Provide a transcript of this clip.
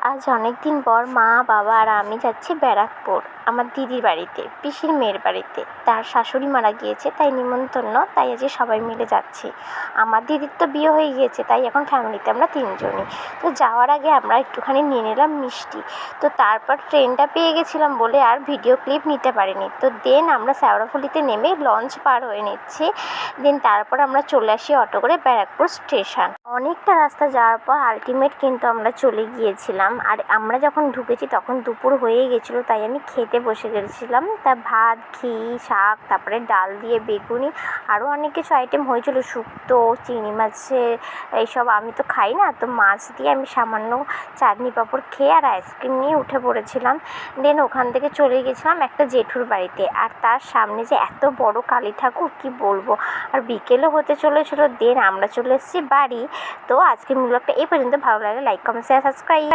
আজ অনেক দিন পর মা, বাবা আর আমি যাচ্ছি ব্যারাকপুর আমার দিদির বাড়িতে, পিসির মেয়ের বাড়িতে। তার শাশুড়ি মারা গিয়েছে, তাই নিমন্ত্রণ, তাই আজকে সবাই মিলে যাচ্ছি। আমার দিদির তো বিয়ে হয়ে গিয়েছে, তাই এখন ফ্যামিলিতে আমরা 3জনই। তো যাওয়ার আগে আমরা একটুখানি নিয়ে নিলাম মিষ্টি। তো তারপর ট্রেনটা পেয়ে গেছিলাম বলে আর ভিডিও ক্লিপ নিতে পারিনি। তো দেন আমরা শেওড়াফুলিতে নেমে লঞ্চ পার হয়ে নিচ্ছি। দেন তারপর আমরা চলে আসি অটো করে ব্যারাকপুর স্টেশন। অনেকটা রাস্তা যাওয়ার পর আলটিমেট কিন্তু আমরা চলে গিয়েছিলাম। আর আমরা যখন ঢুকেছি তখন দুপুর হয়ে গেছিলো, তাই আমি খেতে বসে গেছিলাম। তা ভাত, ঘি, শাক, তারপরে ডাল দিয়ে বেগুনি, আরও অনেক কিছু আইটেম হয়েছিল, শুক্তো, চিংড়ি মাছের এইসব। আমি তো খাই না, তো মাছ দিয়ে আমি সামান্য চাটনি পাঁপড় খেয়ে আর আইসক্রিম নিয়ে উঠে পড়েছিলাম। দেন ওখান থেকে চলে গেছিলাম একটা জেঠুর বাড়িতে। আর তার সামনে যে এত বড় কালী ঠাকুর, কি বলবো। আর বিকেলও হতে চলেছিল। দেন আমরা চলে এসেছি বাড়ি। তো আজকের ব্লগটা এই পর্যন্ত। ভালো লাগলে লাইক, কমেন্ট, শেয়ার, সাবস্ক্রাইব।